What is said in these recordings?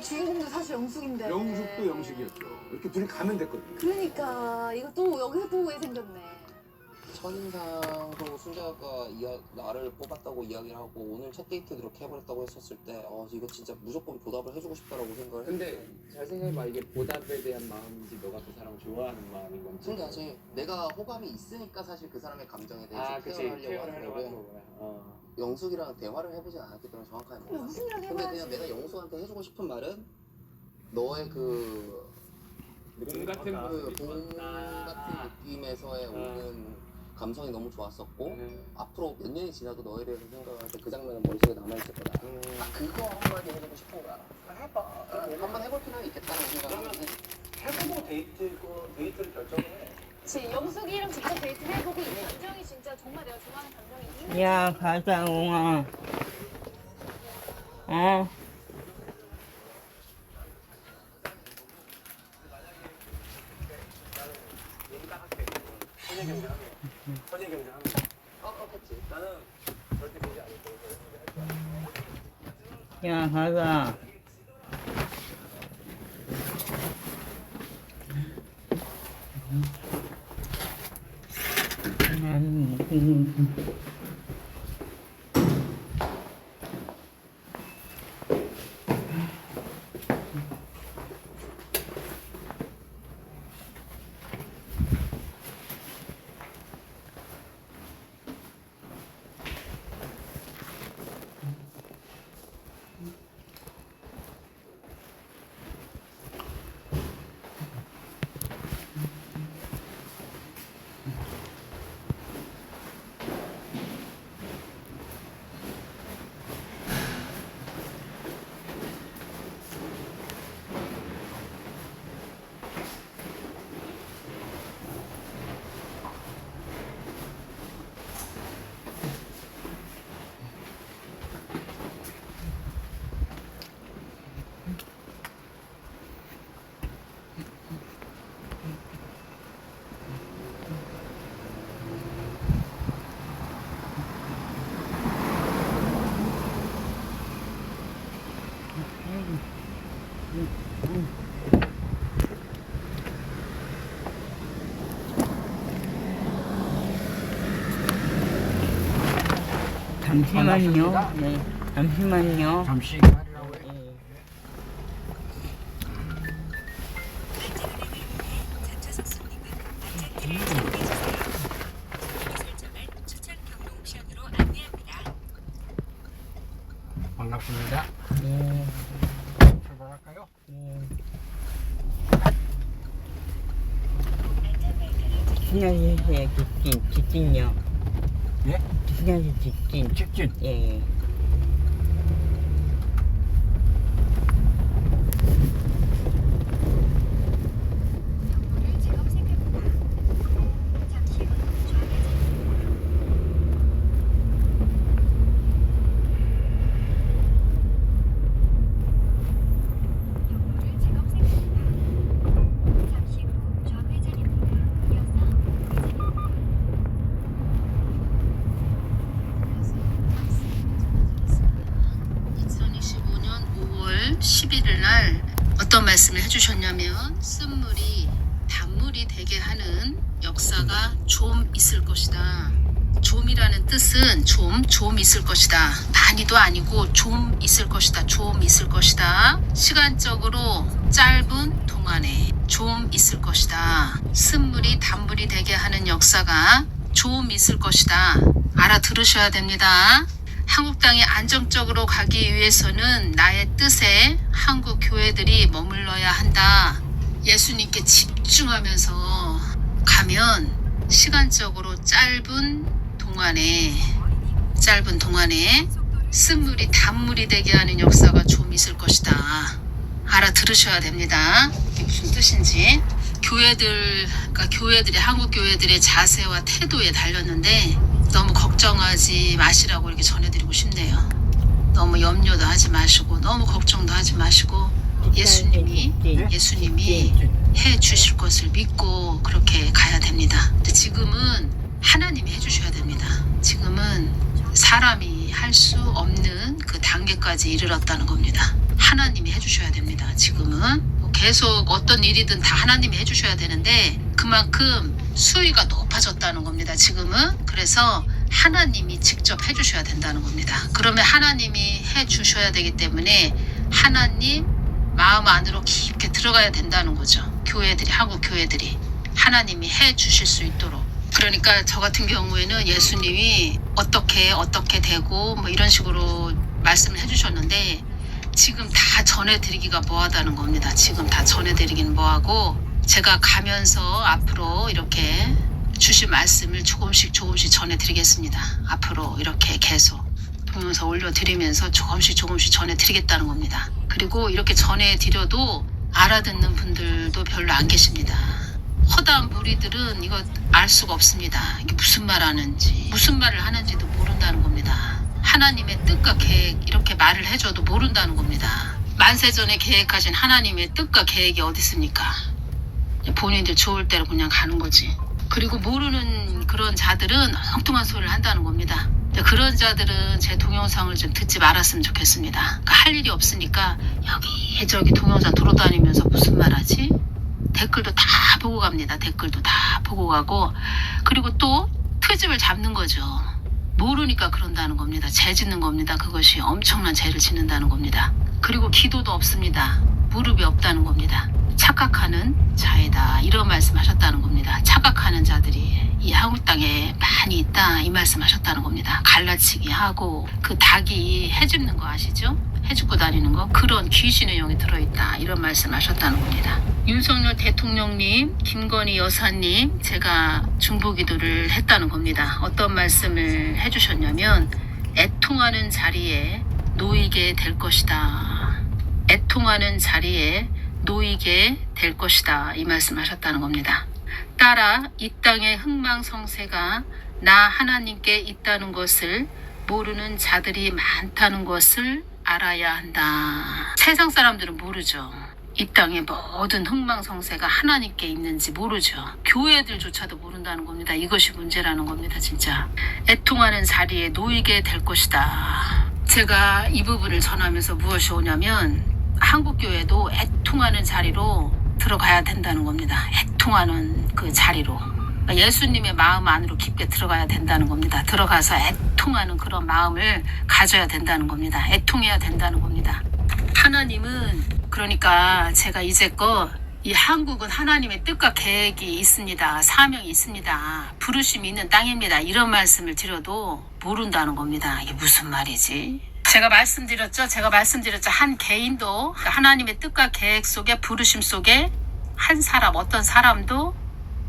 주인공도 사실 영숙인데. 영숙도 영식이었죠. 이렇게 둘이 가면 됐거든요. 그러니까 이거 또 여기서 또 왜 생겼네. 첫인상으로 순자가 나를 뽑았다고 이야기를 하고 오늘 첫 데이트 그렇게 해버렸다고 했었을 때 이거 진짜 무조건 보답을 해주고 싶다라고 생각을 근데 잘 생각해봐. 이게 보답에 대한 마음인지 너가 그 사람을 좋아하는 마음인 건지. 근데 아직 내가 호감이 있으니까 사실 그 사람의 감정에 대해서 그치. 케어를 하려고 하는 거고 거야. 영숙이랑 대화를 해보지 않았기 때문에 정확하게 몰라. 영숙이랑 근데 해봐야지. 그냥 내가 영숙한테 해주고 싶은 말은 너의 그 봄 같은 모습이 봄 같은 느낌에서의 오는 감성이 너무 좋았었고 앞으로 몇 년이 지나도 너에 대해서 생각할 때 그 장면은 머릿속에 남아있을 거다. 그거 한마디 해주고 싶은 거야. 해봐. 한번 해볼 필요는 있겠다는 생각을 하는데 해보고 데이트를 결정해. 그치, 영숙이랑 직접 데이트 해보고 이 감정이 진짜 정말 내가 좋아하는 감정이. 야, 가자, 웅아. 어. 선의 경쟁하게. 선의 경쟁하게. 그치. 나는 절대 그러지 않을 거야. 야, 가자. 잠시만요. 네, 잠시만요. 잠시 기다리라고 해. 반갑습니다. 네, 출발할까요? 네. 신나주세요, 직진요. 예? 신나주 직진. 직진. 예. 어떤 말씀을 해주셨냐면 쓴물이 단물이 되게 하는 역사가 좀 있을 것이다. 좀이라는 뜻은 좀 있을 것이다. 많이도 아니고 좀 있을 것이다. 좀 있을 것이다. 시간적으로 짧은 동안에 좀 있을 것이다. 쓴물이 단물이 되게 하는 역사가 좀 있을 것이다. 알아들으셔야 됩니다. 한국 땅에 안정적으로 가기 위해서는 나의 뜻에 한국 교회들이 머물러야 한다. 예수님께 집중하면서 가면 시간적으로 짧은 동안에 쓴물이 단물이 되게 하는 역사가 좀 있을 것이다. 알아들으셔야 됩니다. 이게 무슨 뜻인지. 교회들이 한국 교회들의 자세와 태도에 달렸는데 너무 걱정하지 마시라고 이렇게 전해드리고 싶네요. 너무 염려도 하지 마시고 너무 걱정도 하지 마시고 예수님이 해 주실 것을 믿고 그렇게 가야 됩니다. 근데 지금은 하나님이 해 주셔야 됩니다. 지금은 사람이 할 수 없는 그 단계까지 이르렀다는 겁니다. 하나님이 해 해주셔야 됩니다. 지금은 계속 어떤 일이든 다 하나님이 해주셔야 되는데 그만큼 수위가 높아졌다는 겁니다. 지금은. 그래서 하나님이 직접 해주셔야 된다는 겁니다. 그러면 하나님이 해주셔야 되기 때문에 하나님 마음 안으로 깊게 들어가야 된다는 거죠. 교회들이, 한국 교회들이 하나님이 해주실 수 있도록. 그러니까 저 같은 경우에는 예수님이 어떻게 되고 뭐 이런 식으로 말씀을 해주셨는데 지금 다 전해드리기가 뭐하다는 겁니다. 지금 다 전해드리기는 뭐하고 제가 가면서 앞으로 이렇게 주신 말씀을 조금씩 전해드리겠습니다. 앞으로 이렇게 계속 동영상 올려드리면서 조금씩 전해드리겠다는 겁니다. 그리고 이렇게 전해드려도 알아듣는 분들도 별로 안 계십니다. 허다한 무리들은 이거 알 수가 없습니다. 이게 무슨 말 하는지, 무슨 말을 하는지도 모른다는 겁니다. 하나님의 뜻과 계획 이렇게 말을 해줘도 모른다는 겁니다. 만세전에 계획하신 하나님의 뜻과 계획이 어디 있습니까? 본인들 좋을 대로 그냥 가는 거지. 그리고 모르는 그런 자들은 엉뚱한 소리를 한다는 겁니다. 그런 자들은 제 동영상을 좀 듣지 말았으면 좋겠습니다. 그러니까 할 일이 없으니까 여기저기 동영상 돌아다니면서 무슨 말 하지? 댓글도 다 보고 갑니다. 댓글도 다 보고 가고 그리고 또 트집을 잡는 거죠. 모르니까 그런다는 겁니다. 죄 짓는 겁니다. 그것이 엄청난 죄를 짓는다는 겁니다. 그리고 기도도 없습니다. 무릎이 없다는 겁니다. 착각하는 자이다 이런 말씀하셨다는 겁니다. 착각하는 자들이 이 한국 땅에 많이 있다 이 말씀하셨다는 겁니다. 갈라치기 하고 그 닭이 해집는 거 아시죠? 해집고 다니는 거 그런 귀신의 영이 들어있다 이런 말씀하셨다는 겁니다. 윤석열 대통령님, 김건희 여사님 제가 중보기도를 했다는 겁니다. 어떤 말씀을 해주셨냐면 애통하는 자리에 놓이게 될 것이다. 애통하는 자리에 놓이게 될 것이다 이 말씀하셨다는 겁니다. 따라 이 땅의 흥망성쇠가 나 하나님께 있다는 것을 모르는 자들이 많다는 것을 알아야 한다. 세상 사람들은 모르죠. 이 땅의 모든 흥망성쇠가 하나님께 있는지 모르죠. 교회들조차도 모른다는 겁니다. 이것이 문제라는 겁니다. 진짜 애통하는 자리에 놓이게 될 것이다. 제가 이 부분을 전하면서 무엇이 오냐면 한국교회도 애통하는 자리로 들어가야 된다는 겁니다. 애통하는 그 자리로. 그러니까 예수님의 마음 안으로 깊게 들어가야 된다는 겁니다. 들어가서 애통하는 그런 마음을 가져야 된다는 겁니다. 애통해야 된다는 겁니다. 하나님은 그러니까 제가 이제껏 이 한국은 하나님의 뜻과 계획이 있습니다. 사명이 있습니다. 부르심이 있는 땅입니다. 이런 말씀을 드려도 모른다는 겁니다. 이게 무슨 말이지? 제가 말씀드렸죠. 한 개인도 하나님의 뜻과 계획 속에 부르심 속에 한 사람 어떤 사람도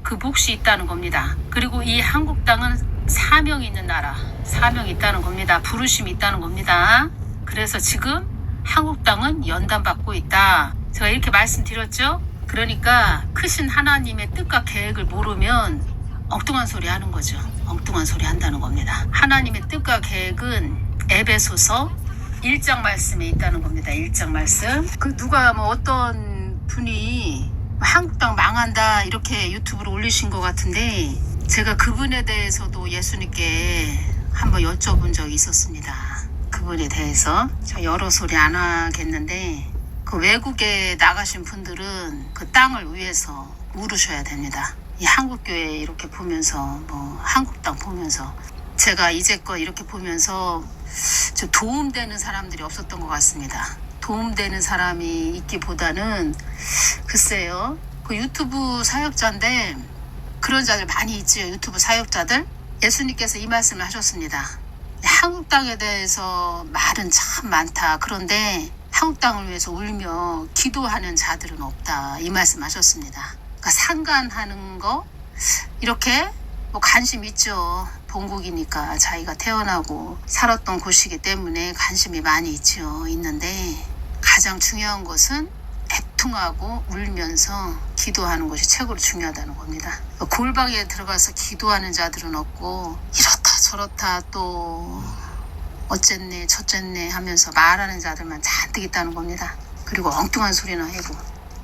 그 몫이 있다는 겁니다. 그리고 이 한국 땅은 사명이 있는 나라, 사명이 있다는 겁니다. 부르심이 있다는 겁니다. 그래서 지금 한국 땅은 연단받고 있다. 제가 이렇게 말씀드렸죠. 그러니까 크신 하나님의 뜻과 계획을 모르면 엉뚱한 소리 하는 거죠. 엉뚱한 소리 한다는 겁니다. 하나님의 뜻과 계획은 에베소서 1장 말씀에 있다는 겁니다. 1장 말씀. 그 누가 뭐 어떤 분이 한국 땅 망한다 이렇게 유튜브로 올리신 것 같은데 제가 그분에 대해서도 예수님께 한번 여쭤본 적이 있었습니다. 그분에 대해서 저 여러 소리 안 하겠는데 그 외국에 나가신 분들은 그 땅을 위해서 울으셔야 됩니다. 이 한국교회 이렇게 보면서 뭐 한국 땅 보면서 제가 이제껏 이렇게 보면서 저 도움되는 사람들이 없었던 것 같습니다. 도움되는 사람이 있기보다는 글쎄요. 그 유튜브 사역자인데 그런 자들 많이 있지요. 유튜브 사역자들. 예수님께서 이 말씀을 하셨습니다. 한국 땅에 대해서 말은 참 많다. 그런데 한국 땅을 위해서 울며 기도하는 자들은 없다. 이 말씀 하셨습니다. 그러니까 상관하는 거 이렇게 뭐 관심 있죠. 본국이니까 자기가 태어나고 살았던 곳이기 때문에 관심이 많이 있죠. 있는데 가장 중요한 것은 애통하고 울면서 기도하는 것이 최고로 중요하다는 겁니다. 골방에 들어가서 기도하는 자들은 없고 이렇다 저렇다 또 어쨌네 저쨌네 하면서 말하는 자들만 잔뜩 있다는 겁니다. 그리고 엉뚱한 소리나 하고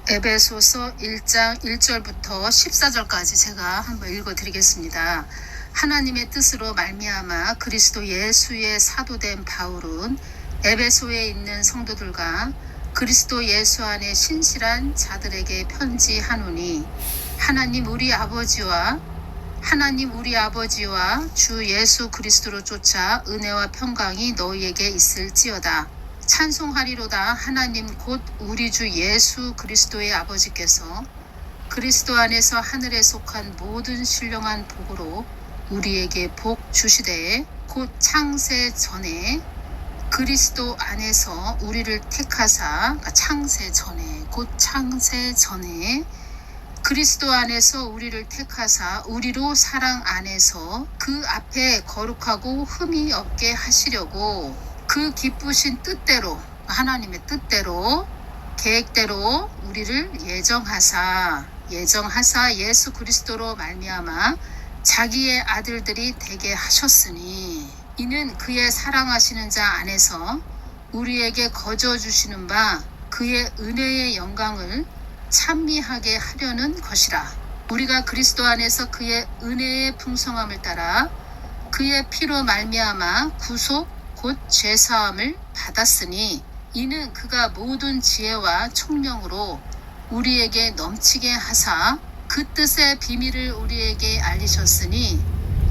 에베소서 1장 1절부터 14절까지 제가 한번 읽어드리겠습니다. 하나님의 뜻으로 말미암아 그리스도 예수의 사도된 바울은 에베소에 있는 성도들과 그리스도 예수 안에 신실한 자들에게 편지하노니 하나님 우리 아버지와 주 예수 그리스도로 쫓아 은혜와 평강이 너희에게 있을지어다. 찬송하리로다. 하나님 곧 우리 주 예수 그리스도의 아버지께서 그리스도 안에서 하늘에 속한 모든 신령한 복으로 우리에게 복 주시되 곧 창세 전에 그리스도 안에서 우리를 택하사 창세 전에 그리스도 안에서 우리를 택하사 우리로 사랑 안에서 그 앞에 거룩하고 흠이 없게 하시려고 그 기쁘신 뜻대로 하나님의 뜻대로 계획대로 우리를 예정하사 예수 그리스도로 말미암아 자기의 아들들이 되게 하셨으니 이는 그의 사랑하시는 자 안에서 우리에게 거저 주시는 바 그의 은혜의 영광을 찬미하게 하려는 것이라. 우리가 그리스도 안에서 그의 은혜의 풍성함을 따라 그의 피로 말미암아 구속 곧 죄사함을 받았으니 이는 그가 모든 지혜와 총명으로 우리에게 넘치게 하사 그 뜻의 비밀을 우리에게 알리셨으니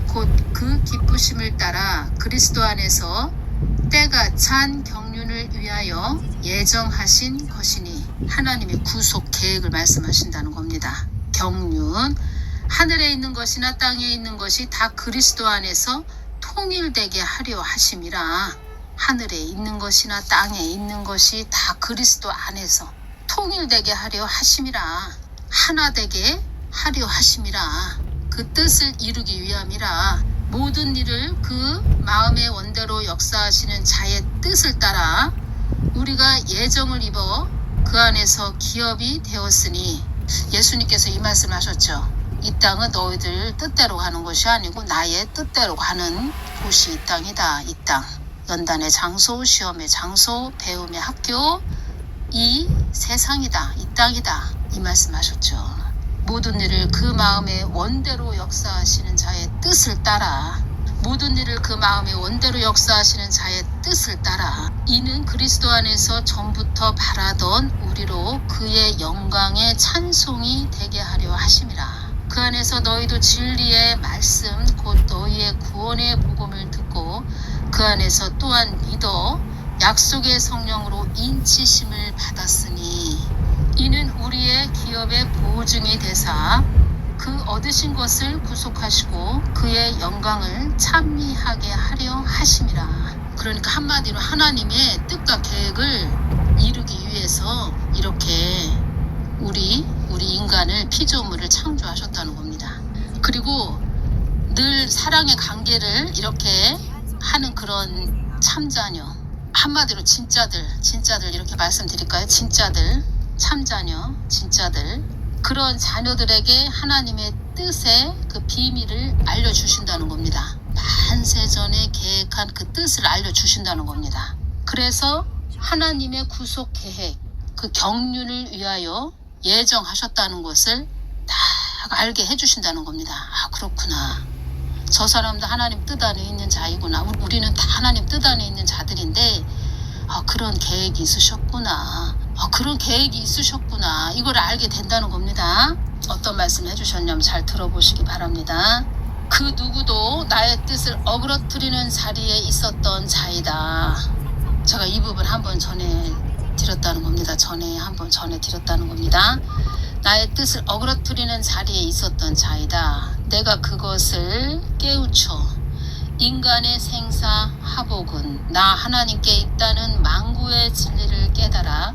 곧 그 기쁘심을 따라 그리스도 안에서 때가 찬 경륜을 위하여 예정하신 것이니 하나님의 구속 계획을 말씀하신다는 겁니다. 경륜, 하늘에 있는 것이나 땅에 있는 것이 다 그리스도 안에서 통일되게 하려 하심이라. 하늘에 있는 것이나 땅에 있는 것이 다 그리스도 안에서 통일되게 하려 하심이라. 하나 되게 하려 하심이라. 그 뜻을 이루기 위함이라. 모든 일을 그 마음의 원대로 역사하시는 자의 뜻을 따라 우리가 예정을 입어 그 안에서 기업이 되었으니 예수님께서 이 말씀하셨죠. 이 땅은 너희들 뜻대로 가는 것이 아니고 나의 뜻대로 가는 곳이 이 땅이다. 이 땅. 연단의 장소, 시험의 장소, 배움의 학교, 이 세상이다. 이 땅이다. 이 말씀하셨죠. 모든 일을 그 마음의 원대로 역사하시는 자의 뜻을 따라 모든 일을 그 마음의 원대로 역사하시는 자의 뜻을 따라 이는 그리스도 안에서 전부터 바라던 우리로 그의 영광의 찬송이 되게 하려 하심이라. 그 안에서 너희도 진리의 말씀 곧 너희의 구원의 복음을 듣고 그 안에서 또한 믿어 약속의 성령으로 인치심을 받았으니 이는 우리의 기업의 보증이 되사 그 얻으신 것을 구속하시고 그의 영광을 찬미하게 하려 하심이라. 그러니까 한마디로 하나님의 뜻과 계획을 이루기 위해서 이렇게 우리 인간을 피조물을 창조하셨다는 겁니다. 그리고 늘 사랑의 관계를 이렇게 하는 그런 참자녀, 한마디로 진짜들 이렇게 말씀드릴까요? 진짜들, 참자녀, 진짜들, 그런 자녀들에게 하나님의 뜻의 그 비밀을 알려주신다는 겁니다. 만세전에 계획한 그 뜻을 알려주신다는 겁니다. 그래서 하나님의 구속 계획, 그 경륜을 위하여 예정하셨다는 것을 다 알게 해주신다는 겁니다. 아, 그렇구나. 저 사람도 하나님 뜻 안에 있는 자이구나. 우리는 다 하나님 뜻 안에 있는 자들인데 그런 계획이 있으셨구나. 그런 계획이 있으셨구나. 이걸 알게 된다는 겁니다. 어떤 말씀을 해주셨냐면 잘 들어보시기 바랍니다. 그 누구도 나의 뜻을 어그러뜨리는 자리에 있었던 자이다. 제가 이 부분 한번 전해 드렸다는 겁니다. 한번 전해 드렸다는 겁니다. 나의 뜻을 어그러뜨리는 자리에 있었던 자이다. 내가 그것을 깨우쳐 인간의 생사 하복은 나 하나님께 있다는 만구의 진리를 깨달아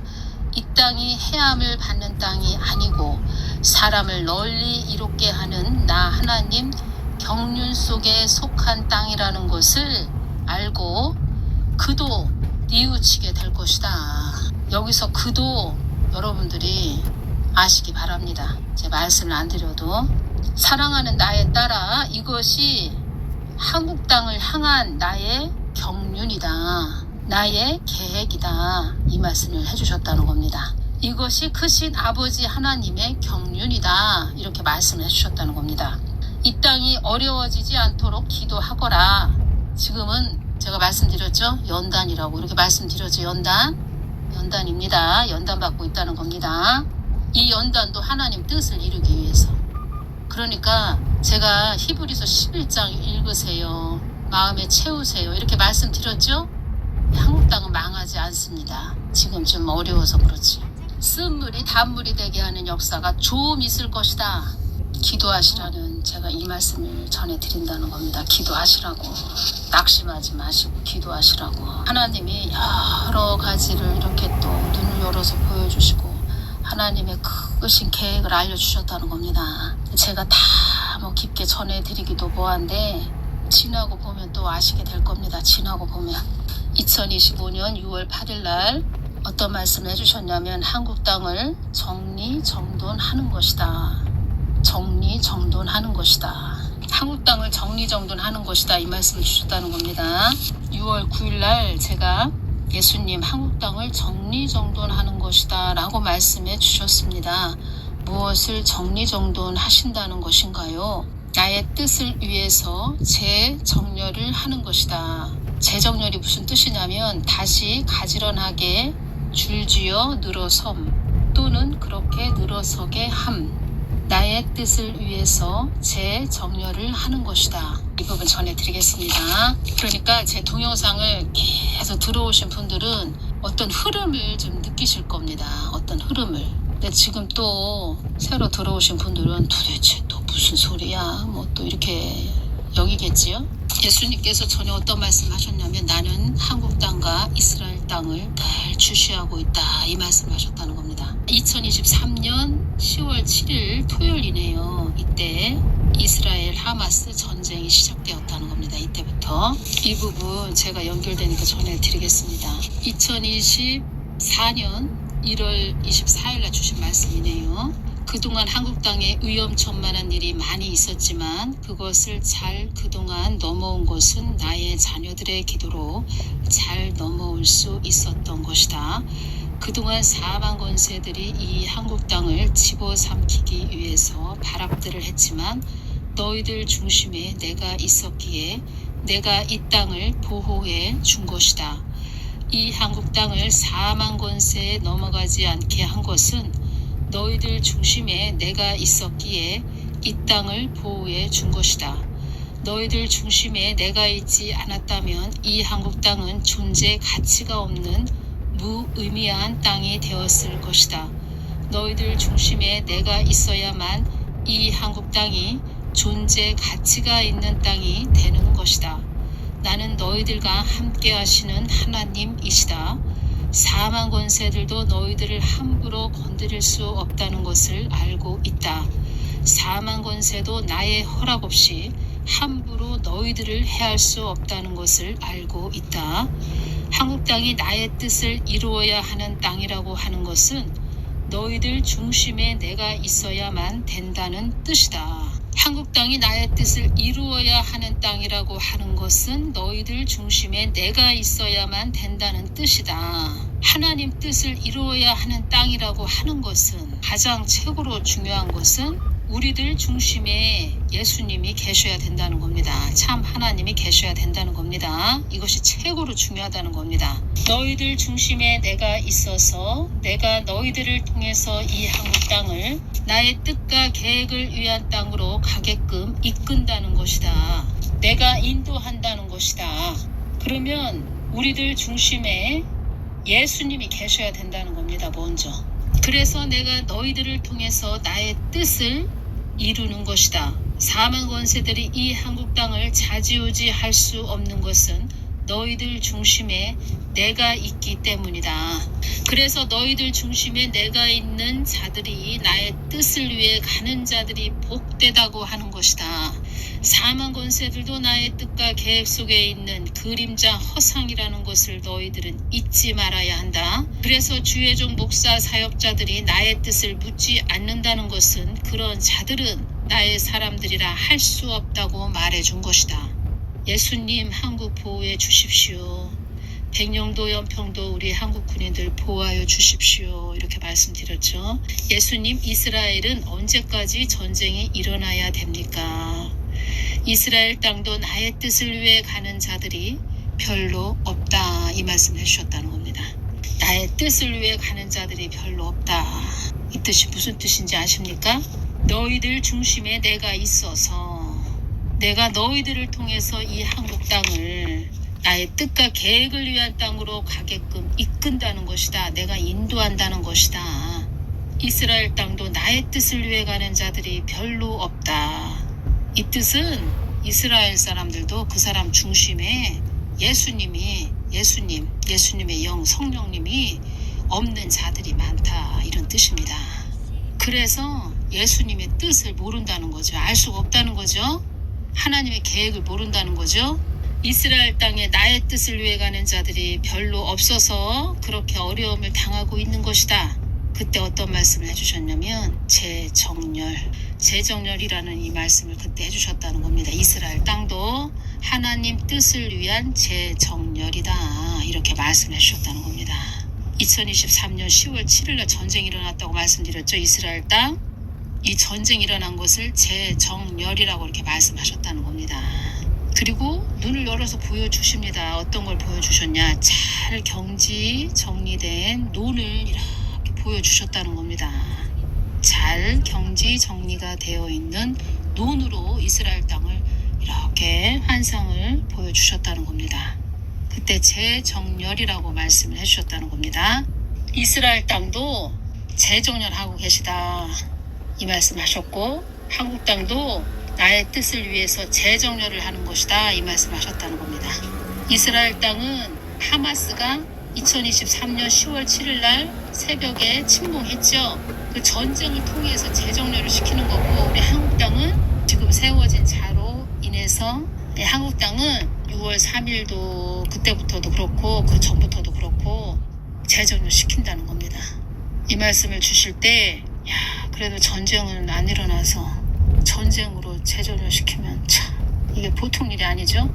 이 땅이 해함을 받는 땅이 아니고 사람을 널리 이롭게 하는 나 하나님 경륜 속에 속한 땅이라는 것을 알고 그도 뉘우치게 될 것이다. 여기서 그도 여러분들이 아시기 바랍니다. 제 말씀을 안 드려도 사랑하는 나에 따라 이것이 한국 땅을 향한 나의 경륜이다. 나의 계획이다. 이 말씀을 해주셨다는 겁니다. 이것이 크신 아버지 하나님의 경륜이다. 이렇게 말씀을 해주셨다는 겁니다. 이 땅이 어려워지지 않도록 기도하거라. 지금은 제가 말씀드렸죠. 연단이라고 이렇게 말씀드렸죠. 연단. 연단입니다. 연단 받고 있다는 겁니다. 이 연단도 하나님 뜻을 이루기 위해서. 그러니까 제가 히브리서 11장 읽으세요. 마음에 채우세요. 이렇게 말씀드렸죠? 한국 땅은 망하지 않습니다. 지금 좀 어려워서 그렇지. 쓴물이 단물이 되게 하는 역사가 좀 있을 것이다. 기도하시라는 제가 이 말씀을 전해드린다는 겁니다. 기도하시라고. 낙심하지 마시고 기도하시라고. 하나님이 여러 가지를 이렇게 또 눈을 열어서 보여주시고 하나님의 크신 계획을 알려주셨다는 겁니다. 제가 다 뭐 깊게 전해드리기도 뭐한데 지나고 보면 또 아시게 될 겁니다. 지나고 보면 2025년 6월 8일 날 어떤 말씀을 해주셨냐면 한국 땅을 정리정돈하는 것이다. 정리정돈하는 것이다. 한국 땅을 정리정돈하는 것이다. 이 말씀을 주셨다는 겁니다. 6월 9일 날 제가 예수님 한국 땅을 정리정돈하는 것이다 라고 말씀해 주셨습니다. 무엇을 정리정돈하신다는 것인가요? 나의 뜻을 위해서 재정렬을 하는 것이다. 재정렬이 무슨 뜻이냐면 다시 가지런하게 줄지어 늘어섬 또는 그렇게 늘어서게 함. 나의 뜻을 위해서 재정렬을 하는 것이다. 이 부분 전해드리겠습니다. 그러니까 제 동영상을 계속 들어오신 분들은 어떤 흐름을 좀 느끼실 겁니다. 어떤 흐름을. 근데 지금 또 새로 들어오신 분들은 도대체 또 무슨 소리야? 뭐 또 이렇게 여기겠지요? 예수님께서 전에 어떤 말씀 하셨냐면 나는 한국 땅과 이스라엘 땅을 늘 주시하고 있다. 이 말씀을 하셨다는 겁니다. 2023년 10월 7일 토요일이네요. 이때 이스라엘 하마스 전쟁이 시작되었다는 겁니다. 이때부터. 이 부분 제가 연결되니까 전해드리겠습니다. 2024년 1월 24일날 주신 말씀이네요. 그동안 한국 땅에 위험천만한 일이 많이 있었지만 그것을 잘 그동안 넘어온 것은 나의 자녀들의 기도로 잘 넘어올 수 있었던 것이다. 그동안 사망 권세들이 이 한국 땅을 집어삼키기 위해서 발악들을 했지만 너희들 중심에 내가 있었기에 내가 이 땅을 보호해 준 것이다. 이 한국 땅을 사망 권세에 넘어가지 않게 한 것은 너희들 중심에 내가 있었기에 이 땅을 보호해 준 것이다. 너희들 중심에 내가 있지 않았다면 이 한국 땅은 존재 가치가 없는 무의미한 땅이 되었을 것이다. 너희들 중심에 내가 있어야만 이 한국 땅이 존재 가치가 있는 땅이 되는 것이다. 나는 너희들과 함께 하시는 하나님이시다. 사망 권세들도 너희들을 함부로 건드릴 수 없다는 것을 알고 있다. 사망 권세도 나의 허락 없이 함부로 너희들을 해할 수 없다는 것을 알고 있다. 한국 땅이 나의 뜻을 이루어야 하는 땅이라고 하는 것은 너희들 중심에 내가 있어야만 된다는 뜻이다. 한국 땅이 나의 뜻을 이루어야 하는 땅이라고 하는 것은 너희들 중심에 내가 있어야만 된다는 뜻이다. 하나님 뜻을 이루어야 하는 땅이라고 하는 것은 가장 최고로 중요한 것은 우리들 중심에 예수님이 계셔야 된다는 겁니다. 참 하나님이 계셔야 된다는 겁니다. 이것이 최고로 중요하다는 겁니다. 너희들 중심에 내가 있어서 내가 너희들을 통해서 이 한국 땅을 나의 뜻과 계획을 위한 땅으로 가게끔 이끈다는 것이다. 내가 인도한다는 것이다. 그러면 우리들 중심에 예수님이 계셔야 된다는 겁니다. 먼저. 그래서 내가 너희들을 통해서 나의 뜻을 이루는 것이다. 사망 권세들이 이 한국 땅을 좌지우지할 수 없는 것은 너희들 중심에 내가 있기 때문이다. 그래서 너희들 중심에 내가 있는 자들이 나의 뜻을 위해 가는 자들이 복되다고 하는 것이다. 사망 권세들도 나의 뜻과 계획 속에 있는 그림자 허상이라는 것을 너희들은 잊지 말아야 한다. 그래서 주의 종 목사 사역자들이 나의 뜻을 묻지 않는다는 것은 그런 자들은 나의 사람들이라 할 수 없다고 말해준 것이다. 예수님 한국 보호해 주십시오. 백령도 연평도 우리 한국 군인들 보호하여 주십시오. 이렇게 말씀드렸죠. 예수님 이스라엘은 언제까지 전쟁이 일어나야 됩니까? 이스라엘 땅도 나의 뜻을 위해 가는 자들이 별로 없다. 이 말씀을 해주셨다는 겁니다. 나의 뜻을 위해 가는 자들이 별로 없다. 이 뜻이 무슨 뜻인지 아십니까? 너희들 중심에 내가 있어서 내가 너희들을 통해서 이 한국 땅을 나의 뜻과 계획을 위한 땅으로 가게끔 이끈다는 것이다. 내가 인도한다는 것이다. 이스라엘 땅도 나의 뜻을 위해 가는 자들이 별로 없다. 이 뜻은 이스라엘 사람들도 그 사람 중심에 예수님의 영 성령님이 없는 자들이 많다. 이런 뜻입니다. 그래서 예수님의 뜻을 모른다는 거죠. 알 수가 없다는 거죠. 하나님의 계획을 모른다는 거죠. 이스라엘 땅에 나의 뜻을 위해 가는 자들이 별로 없어서 그렇게 어려움을 당하고 있는 것이다. 그때 어떤 말씀을 해주셨냐면 재정렬이라는 이 말씀을 그때 해주셨다는 겁니다. 이스라엘 땅도 하나님 뜻을 위한 재정렬이다. 이렇게 말씀을 해주셨다는 겁니다. 2023년 10월 7일날 전쟁이 일어났다고 말씀드렸죠. 이스라엘 땅. 이 전쟁이 일어난 것을 재정렬이라고 이렇게 말씀하셨다는 겁니다. 그리고 눈을 열어서 보여주십니다. 어떤 걸 보여주셨냐. 잘 경지 정리된 논을 이렇게 보여주셨다는 겁니다. 잘 경지 정리가 되어 있는 논으로 이스라엘 땅을 이렇게 환상을 보여주셨다는 겁니다. 그때 재정렬이라고 말씀을 해주셨다는 겁니다. 이스라엘 땅도 재정렬하고 계시다. 이 말씀 하셨고 한국 땅도 나의 뜻을 위해서 재정렬을 하는 것이다. 이 말씀 하셨다는 겁니다. 이스라엘 땅은 하마스가 2023년 10월 7일 날 새벽에 침공했죠. 그 전쟁을 통해서 재정렬을 시키는 거고 우리 한국 땅은 지금 세워진 자로 인해서 한국 땅은 6월 3일도 그때부터도 그렇고 그 전부터도 그렇고 재정렬 시킨다는 겁니다. 이 말씀을 주실 때 그래도 전쟁은 안 일어나서 전쟁으로 재정렬 시키면 참 이게 보통 일이 아니죠.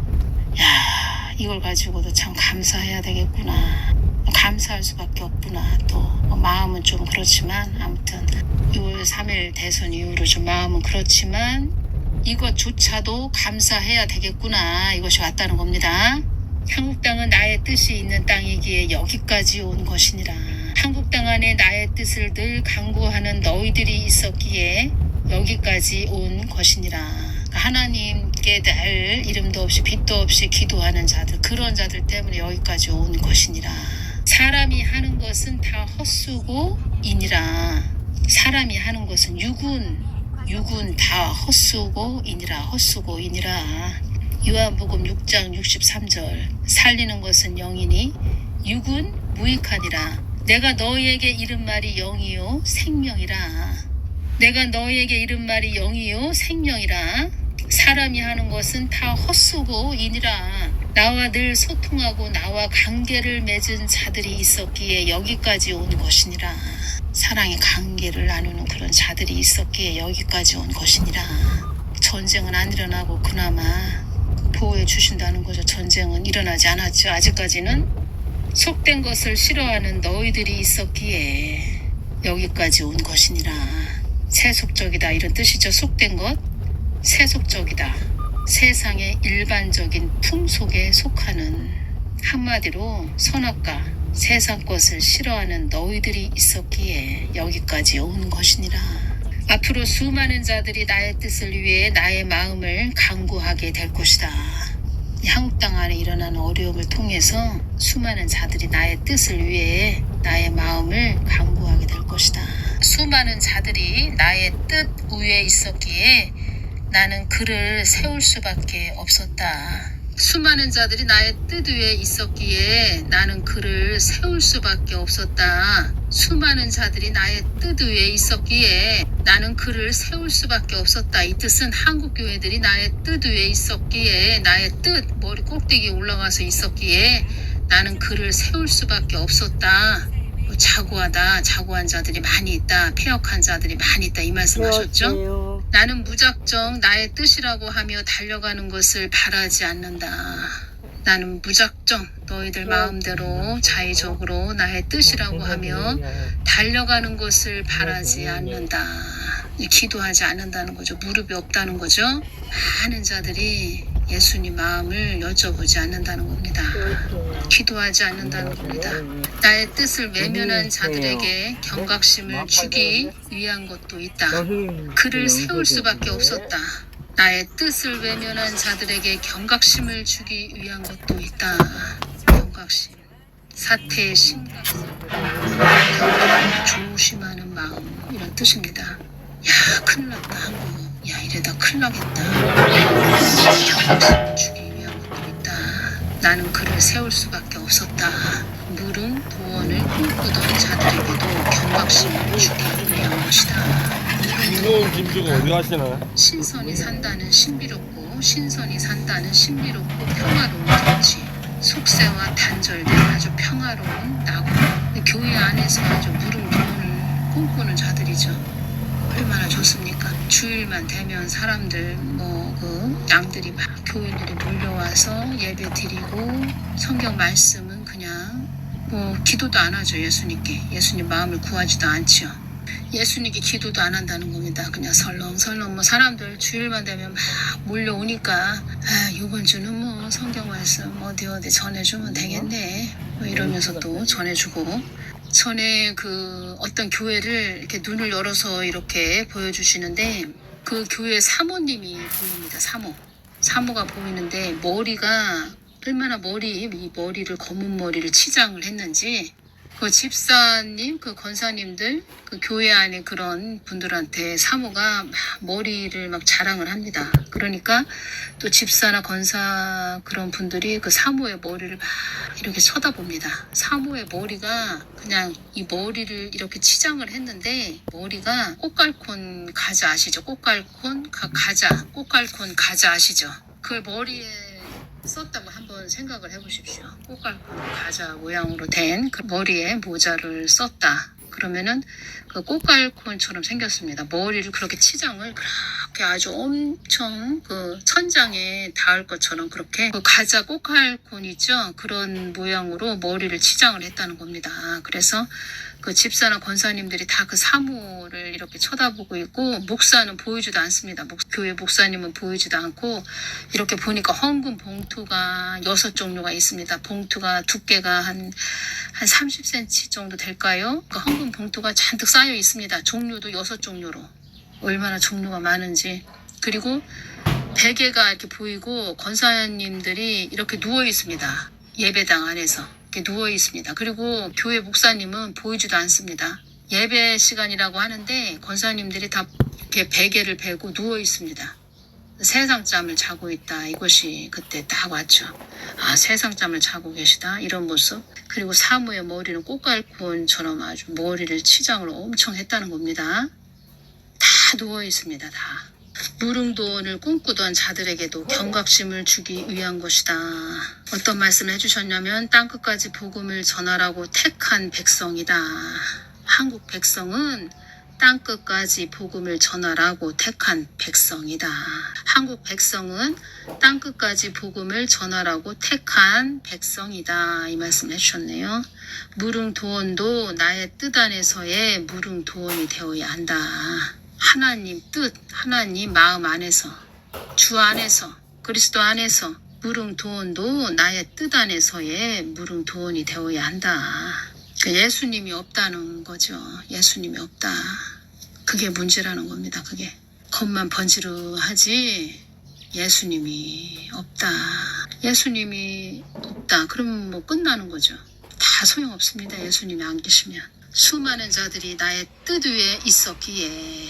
이걸 가지고도 참 감사해야 되겠구나. 감사할 수밖에 없구나. 또 마음은 좀 그렇지만 아무튼 6월 3일 대선 이후로 좀 마음은 그렇지만 이것조차도 감사해야 되겠구나. 이것이 왔다는 겁니다. 한국 땅은 나의 뜻이 있는 땅이기에 여기까지 온 것이니라. 한국 땅 안에 나의 뜻을 늘 강구하는 너희들이 있었기에 여기까지 온 것이니라. 하나님께 날 이름도 없이 빛도 없이 기도하는 자들, 그런 자들 때문에 여기까지 온 것이니라. 사람이 하는 것은 다 헛수고이니라. 사람이 하는 것은 육은 다 헛수고이니라. 요한복음 6장 63절 살리는 것은 영이니 육은 무익하니라. 내가 너희에게 이른 말이 영이요 생명이라. 내가 너희에게 이른 말이 영이요 생명이라. 사람이 하는 것은 다 헛수고이니라. 나와 늘 소통하고 나와 관계를 맺은 자들이 있었기에 여기까지 온 것이니라. 사랑의 관계를 나누는 그런 자들이 있었기에 여기까지 온 것이니라. 전쟁은 안 일어나고 그나마 보호해 주신다는 거죠. 전쟁은 일어나지 않았죠. 아직까지는 속된 것을 싫어하는 너희들이 있었기에 여기까지 온 것이니라. 세속적이다 이런 뜻이죠. 속된 것, 세속적이다. 세상의 일반적인 풍속에 속하는, 한마디로 선악과 세상 것을 싫어하는 너희들이 있었기에 여기까지 온 것이니라. 앞으로 수많은 자들이 나의 뜻을 위해 나의 마음을 강구하게 될 것이다. 이 한국 땅 안에 일어나는 어려움을 통해서 수많은 자들이 나의 뜻을 위해 나의 마음을 강구하게 될 것이다. 수많은 자들이 나의 뜻 위에 있었기에 나는 그를 세울 수밖에 없었다. 수많은 자들이 나의 뜻 위에 있었기에 나는 그를 세울 수밖에 없었다. 수많은 자들이 나의 뜻 위에 있었기에 나는 그를 세울 수밖에 없었다. 이 뜻은 한국 교회들이 나의 뜻 위에 있었기에, 나의 뜻 머리 꼭대기에 올라가서 있었기에 나는 그를 세울 수밖에 없었다. 자고한 자들이 많이 있다. 폐역한 자들이 많이 있다. 이 말씀하셨죠. 나는 무작정 나의 뜻이라고 하며 달려가는 것을 바라지 않는다. 나는 무작정 너희들 마음대로 자의적으로 나의 뜻이라고 하며 달려가는 것을 바라지 않는다. 기도하지 않는다는 거죠. 무릎이 없다는 거죠. 많은 자들이 예수님 마음을 여쭤보지 않는다는 겁니다. 기도하지 않는다는 겁니다. 나의 뜻을 외면한 자들에게 경각심을 주기 위한 것도 있다. 그를 세울 수밖에 없었다. 나의 뜻을 외면한 자들에게 경각심을 주기 위한 것도 있다. 경각심. 사태의 심각성. 조심하는 마음. 이런 뜻입니다. 야, 큰일 났다, 한국. 야, 이러다 큰일 나겠다. 경각심을 주기 위한 것도 있다. 나는 그를 세울 수밖에 없었다. 물은 도원을 꿈꾸던 자들에게도 경각심을 주기 위한 것이다. 무거운 짐 어디 가시나? 신선이 산다는 신비롭고 신선이 산다는 신비롭고 평화로운 정치. 속세와 단절된 아주 평화로운 낙원. 교회 안에서 아주 물은 도원을 꿈꾸는 자들이죠. 얼마나 좋습니까? 주일만 되면 사람들 양들이 막 교인들이 몰려와서 예배 드리고 성경 말씀은 그냥 기도도 안 하죠. 예수님 마음을 구하지도 않지요. 예수님께 기도도 안 한다는 겁니다. 그냥 설렁설렁 사람들 주일만 되면 막 몰려오니까 이번 주는 성경 말씀 어디 전해주면 되겠네 이러면서 또 전해주고. 전에 어떤 교회를 이렇게 눈을 열어서 이렇게 보여주시는데 그 교회 사모님이 보입니다. 사모가 보이는데 머리가 얼마나 이 머리를 검은 머리를 치장을 했는지 그 집사님, 그 권사님들, 그 교회 안에 그런 분들한테 사모가 막 머리를 막 자랑을 합니다. 그러니까 또 집사나 권사 그런 분들이 그 사모의 머리를 막 이렇게 쳐다봅니다. 사모의 머리가 그냥 이 머리를 이렇게 치장을 했는데 머리가 꽃갈콘 가자 아시죠? 꽃갈콘 가자 아시죠? 그걸 머리에 썼다고 한번 생각을 해보십시오. 꽃갈콘 가자 모양으로 된 그 머리에 모자를 썼다. 그러면은 그 꽃갈콘처럼 생겼습니다. 머리를 그렇게 치장을 그렇게 아주 엄청 그 천장에 닿을 것처럼 그렇게 그 가자 꽃갈콘 있죠? 그런 모양으로 머리를 치장을 했다는 겁니다. 그래서 그 집사나 권사님들이 다 그 사모를 이렇게 쳐다보고 있고 목사는 보이지도 않습니다. 교회 목사님은 보이지도 않고 이렇게 보니까 헌금 봉투가 6종류가 있습니다. 봉투가 두께가 한 30cm 정도 될까요? 그 헌금 봉투가 잔뜩 쌓여 있습니다. 종류도 6종류로. 얼마나 종류가 많은지. 그리고 베개가 이렇게 보이고 권사님들이 이렇게 누워 있습니다. 예배당 안에서. 이렇게 누워 있습니다. 그리고 교회 목사님은 보이지도 않습니다. 예배 시간이라고 하는데 권사님들이 다 이렇게 베개를 베고 누워 있습니다. 세상잠을 자고 있다. 이것이 그때 딱 왔죠. 세상잠을 자고 계시다. 이런 모습. 그리고 사모의 머리는 꽃갈콘처럼 아주 머리를 치장을 엄청 했다는 겁니다. 다 누워 있습니다. 다. 무릉도원을 꿈꾸던 자들에게도 경각심을 주기 위한 것이다. 어떤 말씀을 해주셨냐면 땅끝까지 복음을 전하라고 택한 백성이다. 한국 백성은 땅끝까지 복음을 전하라고 택한 백성이다. 한국 백성은 땅끝까지 복음을 전하라고 택한 백성이다. 이 말씀 해주셨네요. 무릉도원도 나의 뜻 안에서의 무릉도원이 되어야 한다. 하나님 뜻, 하나님 마음 안에서, 주 안에서, 그리스도 안에서 무릉도원도 나의 뜻 안에서의 무릉도원이 되어야 한다. 예수님이 없다는 거죠. 예수님이 없다. 그게 문제라는 겁니다. 그게 겉만 번지르하지 예수님이 없다. 예수님이 없다. 그러면 끝나는 거죠. 다 소용없습니다. 예수님이 안 계시면. 수많은 자들이 나의 뜻 위에 있었기에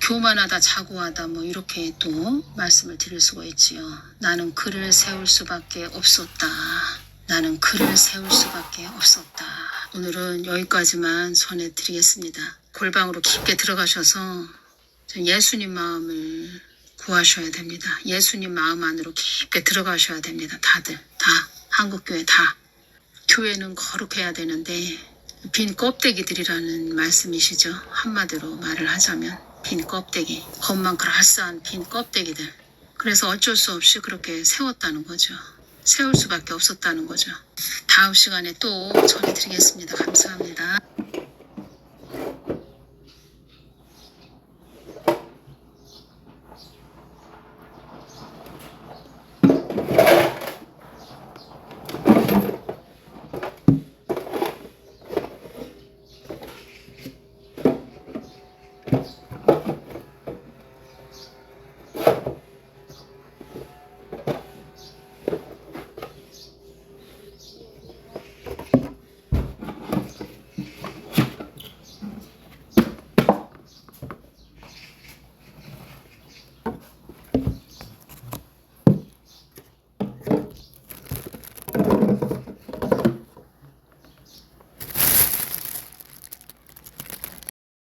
교만하다 자고하다 이렇게 또 말씀을 드릴 수가 있지요. 나는 그를 세울 수밖에 없었다. 나는 그를 세울 수밖에 없었다. 오늘은 여기까지만 전해드리겠습니다. 골방으로 깊게 들어가셔서 예수님 마음을 구하셔야 됩니다. 예수님 마음 안으로 깊게 들어가셔야 됩니다. 다들 다 한국교회 다. 교회는 거룩해야 되는데 빈 껍데기들이라는 말씀이시죠. 한마디로 말을 하자면 빈 껍데기, 겉만 그럴싸한 빈 껍데기들. 그래서 어쩔 수 없이 그렇게 세웠다는 거죠. 세울 수밖에 없었다는 거죠. 다음 시간에 또 전해드리겠습니다. 감사합니다.